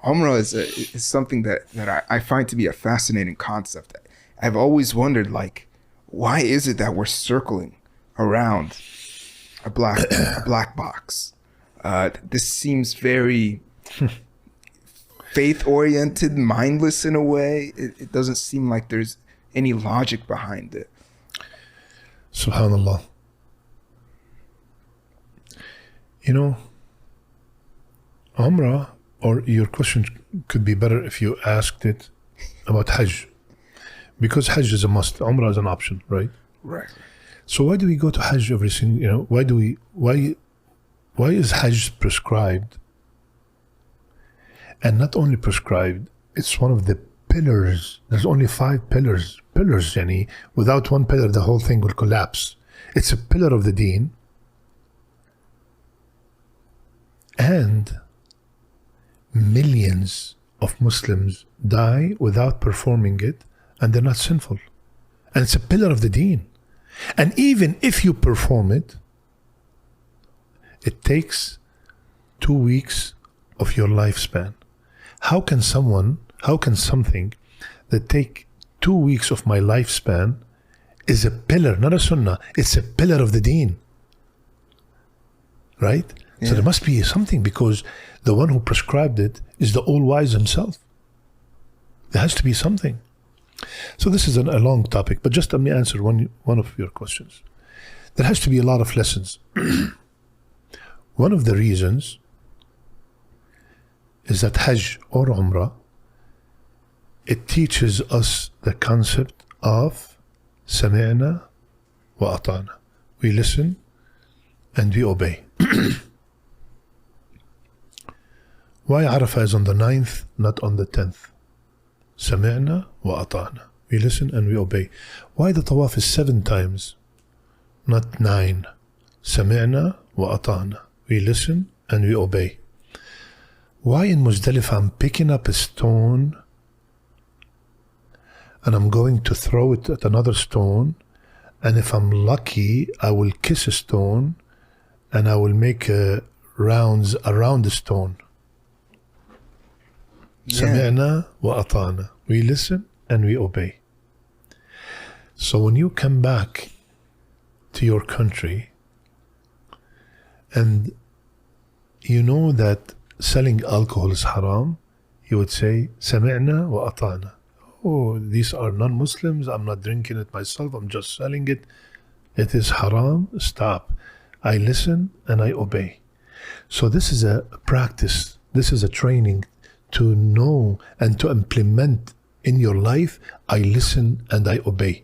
Umrah is something that I find to be a fascinating concept. I've always wondered, like, why is it that we're circling around a black box? This seems very faith-oriented, mindless in a way. It doesn't seem like there's any logic behind it. Subhanallah. You know, Umrah, or your question could be better if you asked it about Hajj. Because Hajj is a must, Umrah is an option, right? Right. So why do we go to Hajj every single, why is Hajj prescribed? And not only prescribed, it's one of the pillars. There's only 5 pillars. Yani, without one pillar, the whole thing will collapse. It's a pillar of the deen. And millions of Muslims die without performing it, and they're not sinful. And it's a pillar of the deen. And even if you perform it, it takes 2 weeks of your lifespan. How can something that take 2 weeks of my lifespan is a pillar, not a sunnah, it's a pillar of the deen. Right? Yeah. So there must be something, because the one who prescribed it is the all-wise himself. There has to be something. So this is a long topic, but just let me answer one of your questions. There has to be a lot of lessons. One of the reasons is that Hajj or Umrah, it teaches us the concept of Sami'na wa ata'na. We listen and we obey. Why Arafah is on the 9th, not on the 10th? Sami'na wa ata'na. We listen and we obey. Why the tawaf is 7 times, not 9? Sami'na wa ata'na. We listen and we obey. Why in Muzdalifah I'm picking up a stone and I'm going to throw it at another stone, and if I'm lucky I will kiss a stone and I will make rounds around the stone. Sami'na wa ata'na. We listen and we obey. So when you come back to your country and you know that selling alcohol is haram, you would say, Sami'na wa ata'na. Oh, these are non-Muslims, I'm not drinking it myself, I'm just selling it. It is haram, stop. I listen and I obey. So this is a practice, this is a training to know and to implement in your life. I listen and I obey.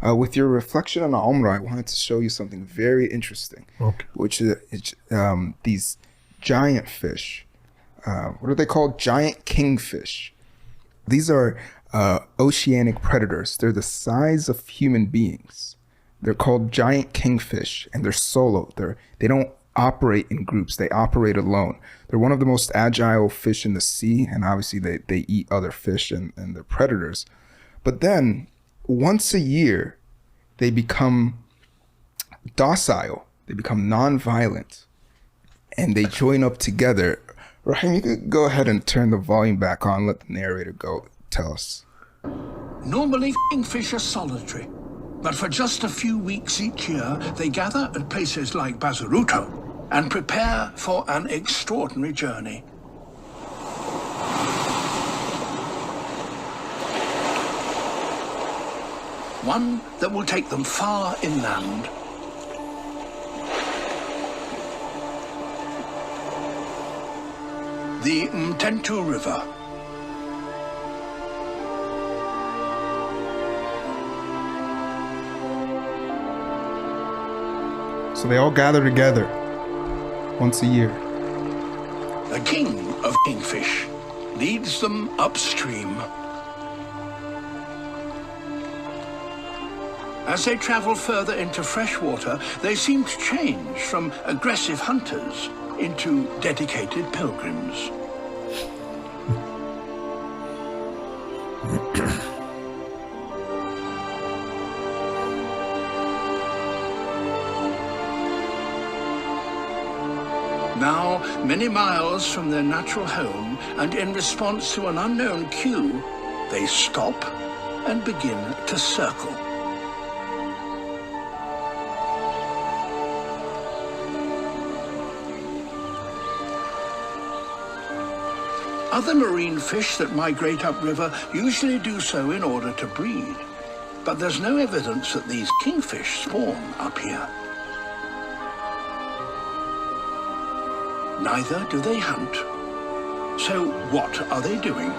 With your reflection on Umrah, I wanted to show you something very interesting, which is these giant fish. What are they called? Giant kingfish. These are oceanic predators. They're the size of human beings. They're called giant kingfish, and they're solo. They don't operate in groups. They operate alone. They're one of the most agile fish in the sea, and obviously they eat other fish and they're predators. But then once a year, they become docile. They become non-violent, and they join up together. Rahim, you could go ahead and turn the volume back on. Let the narrator go tell us. Normally, kingfish are solitary, but for just a few weeks each year, they gather at places like Bazaruto and prepare for an extraordinary journey. One that will take them far inland. The Mtentu River. So they all gather together once a year. The king of kingfish leads them upstream. As they travel further into fresh water, they seem to change from aggressive hunters into dedicated pilgrims. Now, many many miles from their natural home, and in response to an unknown cue, they stop and begin to circle. Other marine fish that migrate upriver usually do so in order to breed, but there's no evidence that these kingfish spawn up here. Neither do they hunt. So what are they doing?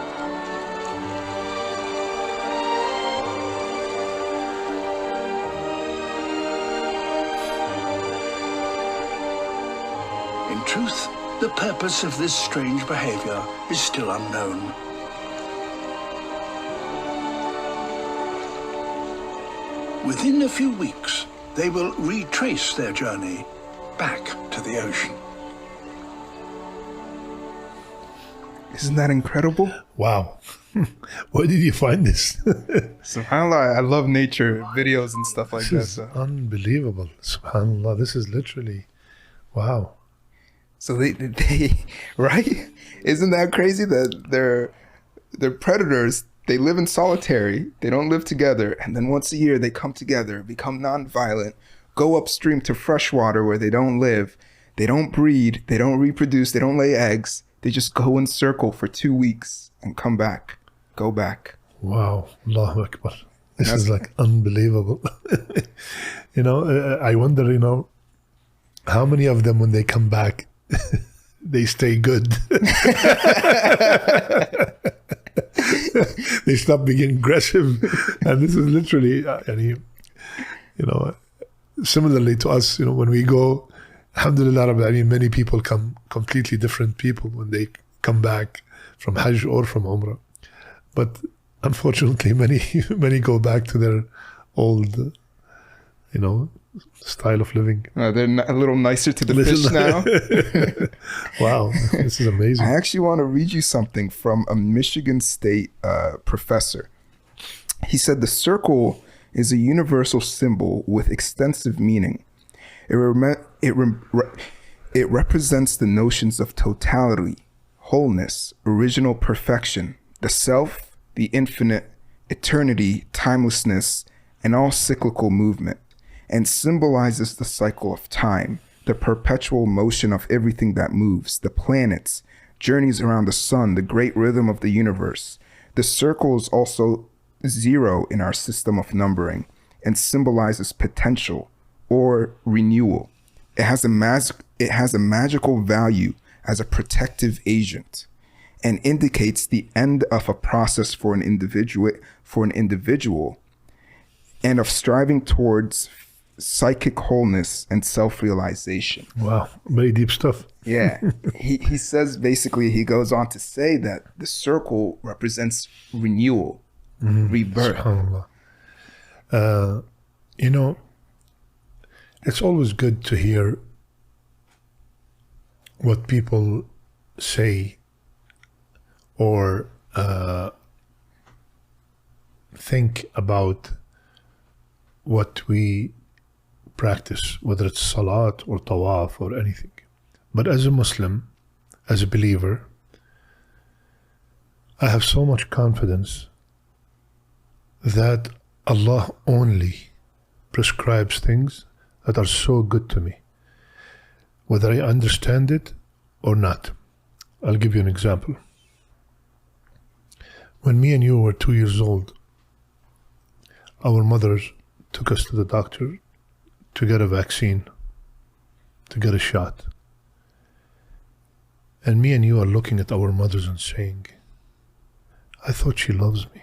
In truth, the purpose of this strange behavior is still unknown. Within a few weeks, they will retrace their journey back to the ocean. Isn't that incredible? Wow. Where did you find this? SubhanAllah, I love nature videos and stuff like This that. is unbelievable. SubhanAllah, this is literally, wow. So they right? Isn't that crazy that they're predators? They live in solitary. They don't live together. And then once a year, they come together, become nonviolent, go upstream to freshwater where they don't live. They don't breed. They don't reproduce. They don't lay eggs. They just go in circle for 2 weeks and come back, go back. Wow. Allahu Akbar. This is like unbelievable. I wonder, how many of them, when they come back, they stay good. They stop being aggressive. And this is literally, similarly to us, when we go, alhamdulillah, many people come, completely different people when they come back from Hajj or from Umrah. But unfortunately, many go back to their old, style of living. They're a little nicer to the fish now. Wow, this is amazing. I actually want to read you something from a Michigan State professor. He said the circle is a universal symbol with extensive meaning. It represents the notions of totality, wholeness, original perfection, the self, the infinite, eternity, timelessness, and all cyclical movement, and symbolizes the cycle of time, the perpetual motion of everything that moves, the planets, journeys around the sun, the great rhythm of the universe. The circle is also 0 in our system of numbering and symbolizes potential or renewal. It has a magical value as a protective agent and indicates the end of a process for an individual and of striving towards psychic wholeness and self-realization. Wow, very deep stuff. Yeah. He says, basically, he goes on to say that the circle represents renewal, rebirth. SubhanAllah. It's always good to hear what people say or think about what we practice, whether it's salat or tawaf or anything. But as a Muslim, as a believer, I have so much confidence that Allah only prescribes things that are so good to me, whether I understand it or not. I'll give you an example. When me and you were 2 years old, our mothers took us to the doctor to get a vaccine, to get a shot. And me and you are looking at our mothers and saying, I thought she loves me.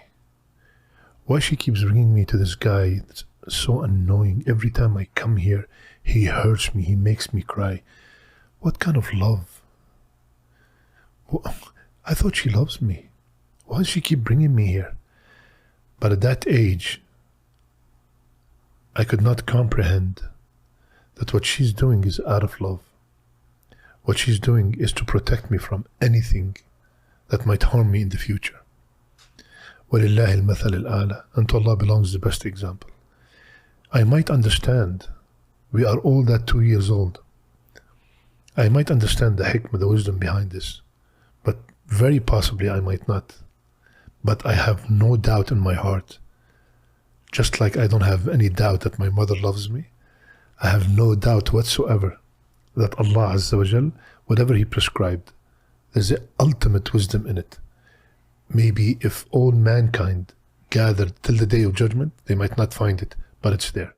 Why she keeps bringing me to this guy that's so annoying? Every time I come here, he hurts me, he makes me cry. What kind of love? I thought she loves me. Why does she keep bringing me here? But at that age, I could not comprehend that what she's doing is out of love. What she's doing is to protect me from anything that might harm me in the future. وَلِلَّهِ الْمَثَلِ الْأَعْلَى. And to Allah belongs the best example. I might understand. We are all that 2 years old. I might understand the hikmah, the wisdom behind this, but very possibly I might not. But I have no doubt in my heart, just like I don't have any doubt that my mother loves me, I have no doubt whatsoever that Allah Azza wa Jal, whatever He prescribed, there's the ultimate wisdom in it. Maybe if all mankind gathered till the day of judgment, they might not find it, but it's there.